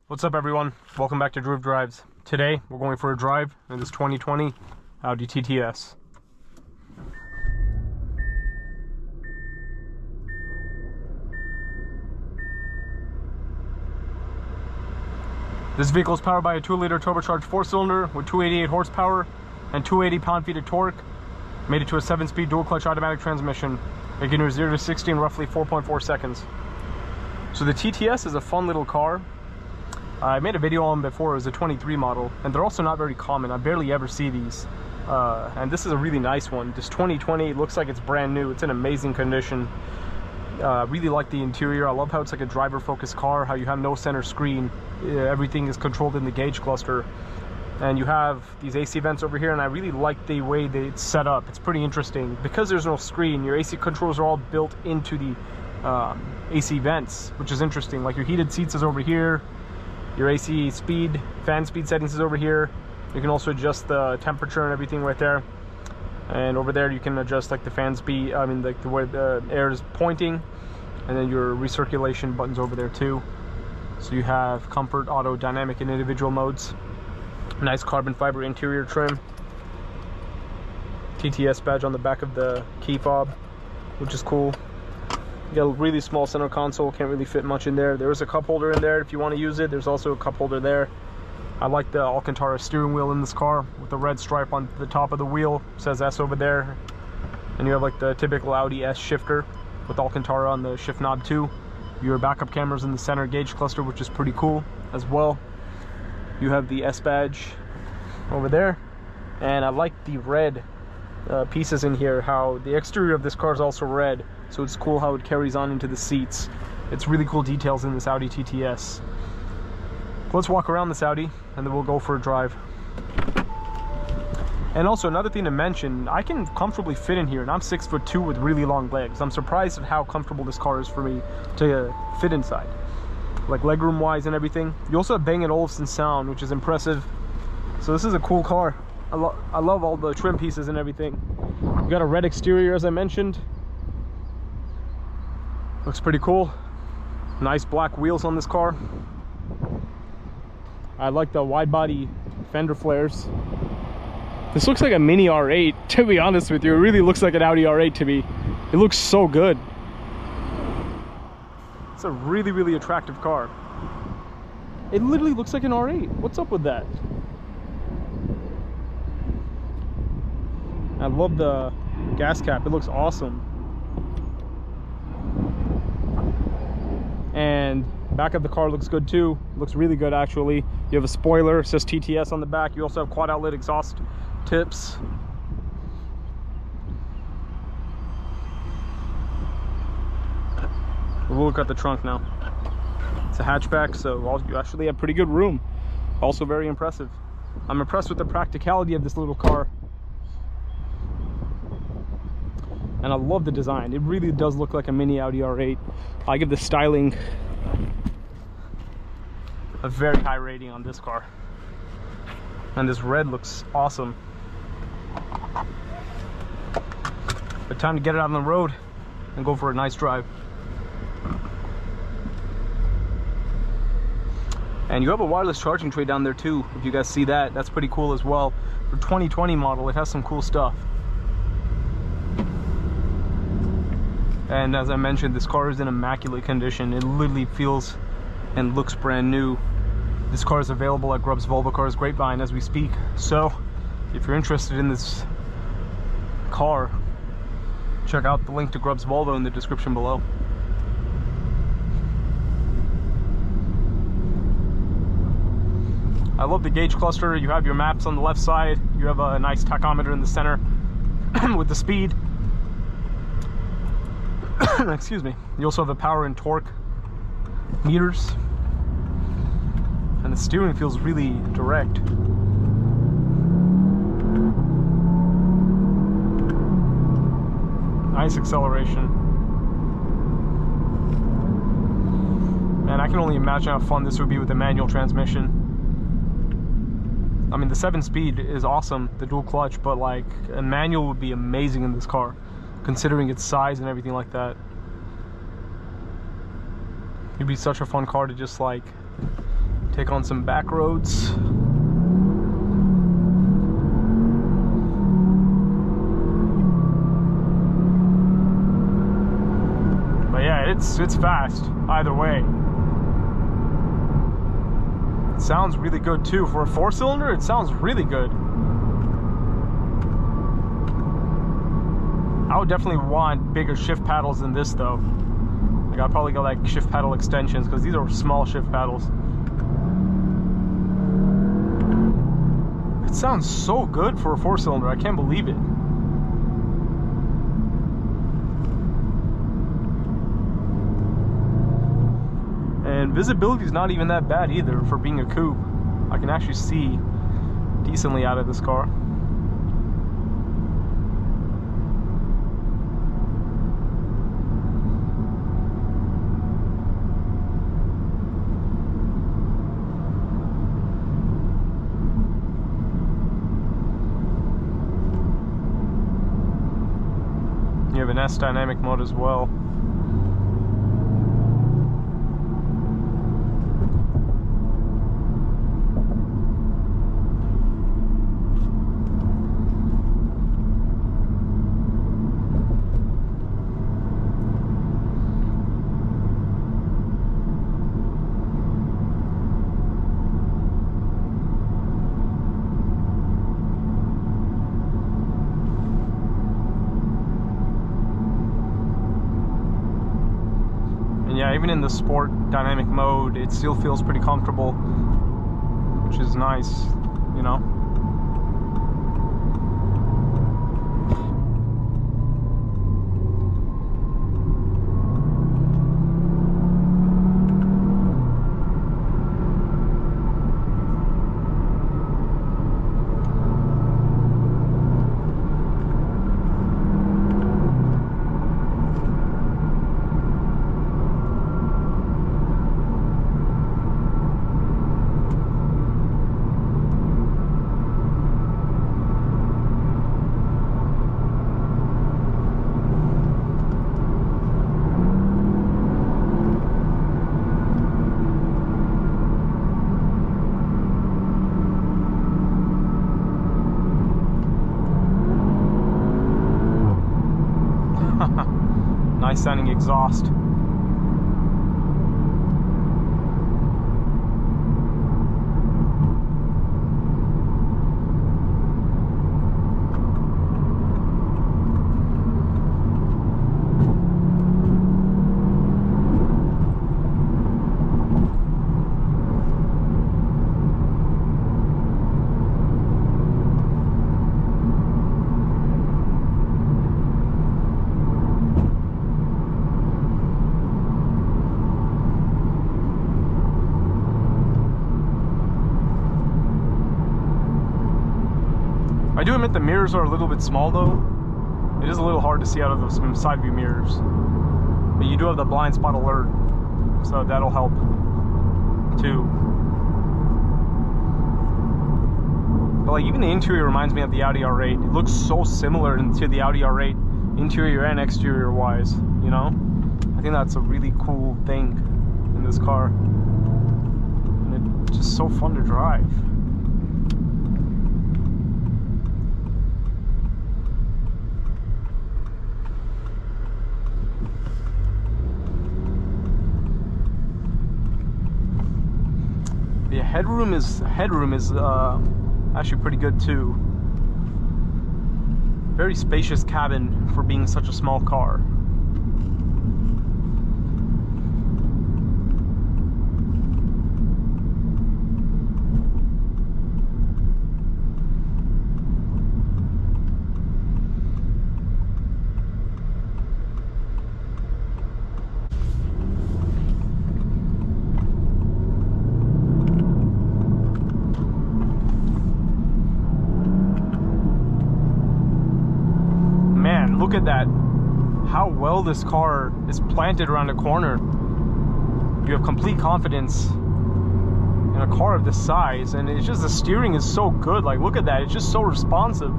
What's up everyone? Welcome back to Groove Drives. Today we're going for a drive in this 2020 Audi TTS. This vehicle is powered by a 2-liter turbocharged 4-cylinder with 288 horsepower and 280 pound-feet of torque. Made it to a 7-speed dual-clutch automatic transmission. It can do 0 to 60 in roughly 4.4 seconds. So the TTS is a fun little car. I made a video on them before. It was a 23 model, and they're also not very common. I barely ever see these. And this is a really nice one. This 2020 looks like it's brand new. It's in amazing condition. Really like the interior. I love how it's like a driver-focused car, how you have no center screen. Everything is controlled in the gauge cluster. And you have these AC vents over here, and I really like the way that it's set up. It's pretty interesting. Because there's no screen, your AC controls are all built into the AC vents, which is interesting. Like your heated seats is over here. Your AC speed, fan speed settings is over here. You can also adjust the temperature and everything right there. And over there you can adjust like the fan speed, like the way the air is pointing. And then your recirculation buttons over there too. So you have comfort, auto, dynamic, and individual modes. Nice carbon fiber interior trim. TTS badge on the back of the key fob, which is cool. You got a really small center console, can't really fit much in there. There is a cup holder in there if you want to use it. There's also a cup holder there. I like the Alcantara steering wheel in this car with the red stripe on the top of the wheel. It says S over there. And you have like the typical Audi S shifter with Alcantara on the shift knob too. Your backup cameras in the center gauge cluster, which is pretty cool as well. You have the S badge over there. And I like the red pieces in here, how the exterior of this car is also red. So it's cool how it carries on into the seats. It's really cool details in this Audi TTS. Let's walk around this Audi and then we'll go for a drive. And also another thing to mention, I can comfortably fit in here, and I'm 6'2" with really long legs. I'm surprised at how comfortable this car is for me to fit inside, like legroom wise and everything. You also have Bang & Olufsen sound, which is impressive. So this is a cool car. I love all the trim pieces and everything. You got a red exterior, as I mentioned. Looks pretty cool. Nice black wheels on this car. I like the wide body fender flares. This looks like a mini R8, to be honest with you. It really looks like an Audi R8 to me. It looks so good. It's a really, really attractive car. It literally looks like an R8. What's up with that? I love the gas cap. It looks awesome. And back of the car looks good too. Looks really good actually. You have a spoiler, it says TTS on the back. You also have quad outlet exhaust tips. We'll look at the trunk now. It's a hatchback, so you actually have pretty good room. Also very impressive. I'm impressed with the practicality of this little car. And I love the design. It really does look like a mini Audi R8. I give the styling a very high rating on this car. And this red looks awesome. But time to get it out on the road and go for a nice drive. And you have a wireless charging tray down there too. If you guys see that, that's pretty cool as well. For 2020 model, it has some cool stuff. And as I mentioned, this car is in immaculate condition. It literally feels and looks brand new. This car is available at Grubbs Volvo Cars Grapevine as we speak. So if you're interested in this car, check out the link to Grubbs Volvo in the description below. I love the gauge cluster. You have your maps on the left side. You have a nice tachometer in the center with the speed. Excuse me. You also have a power and torque meters, and the steering feels really direct. Nice acceleration. Man, I can only imagine how fun this would be with a manual transmission. I mean, the 7-speed is awesome, the dual clutch, but like a manual would be amazing in this car, considering its size and everything like that. It'd be such a fun car to just like Take on some back roads. But yeah, it's fast either way. It sounds really good too. For a 4-cylinder, it sounds really good. I would definitely want bigger shift paddles than this though. Like I'd probably go like shift paddle extensions, because these are small shift paddles. It sounds so good for a 4-cylinder. I can't believe it. And visibility is not even that bad either for being a coupe. I can actually see decently out of this car. You have an S dynamic mode as well. Yeah, even in the sport dynamic mode, it still feels pretty comfortable, which is nice, you know. Nice sounding exhaust. I do admit the mirrors are a little bit small though. It is a little hard to see out of those side view mirrors. But you do have the blind spot alert, so that'll help too. But like even the interior reminds me of the Audi R8. It looks so similar to the Audi R8, interior and exterior wise, you know? I think that's a really cool thing in this car. And it's just so fun to drive. Yeah, headroom is actually pretty good too. Very spacious cabin for being such a small car. Look at that, how well this car is planted around the corner. You have complete confidence in a car of this size, and it's just the steering is so good. Like look at that, it's just so responsive.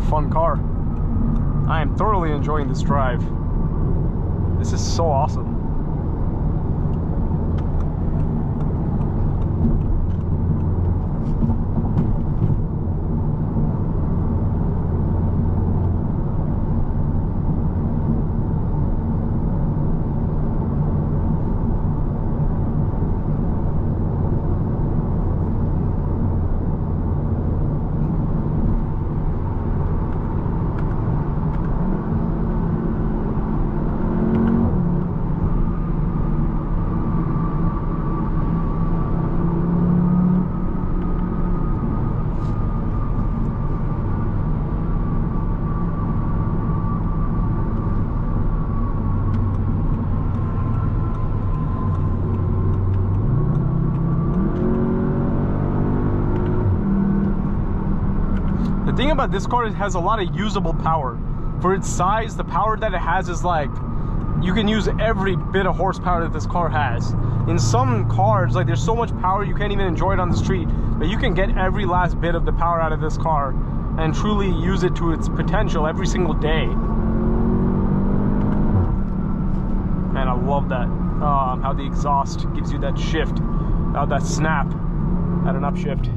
fun car. I am thoroughly enjoying this drive. This is so awesome. The thing about this car, it has a lot of usable power. For its size, the power that it has is like, you can use every bit of horsepower that this car has. In some cars, like there's so much power you can't even enjoy it on the street, but you can get every last bit of the power out of this car and truly use it to its potential every single day. And I love that, how the exhaust gives you that shift, that snap at an upshift.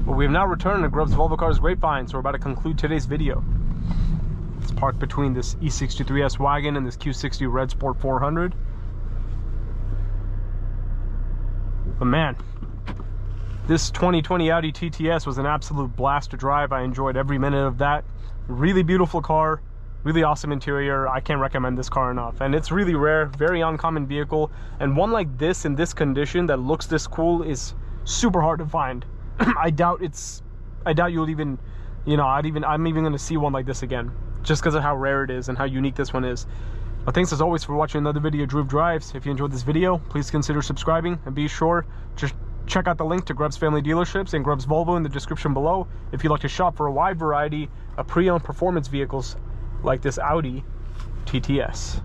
We have now returned to Grubb's Volvo Cars Grapevine, so we're about to conclude today's video. It's parked between this E63S wagon and this Q60 Red Sport 400. But man, this 2020 Audi TTS was an absolute blast to drive. I enjoyed every minute of that. Really beautiful car, really awesome interior. I can't recommend this car enough. And it's really rare, very uncommon vehicle. And one like this in this condition that looks this cool is super hard to find. I doubt you'll even, I'm even going to see one like this again, just because of how rare it is and how unique this one is. But thanks as always for watching another video of Drew Drives. If you enjoyed this video, please consider subscribing, and be sure to check out the link to Grubb's Family Dealerships and Grubb's Volvo in the description below if you'd like to shop for a wide variety of pre-owned performance vehicles like this Audi TTS.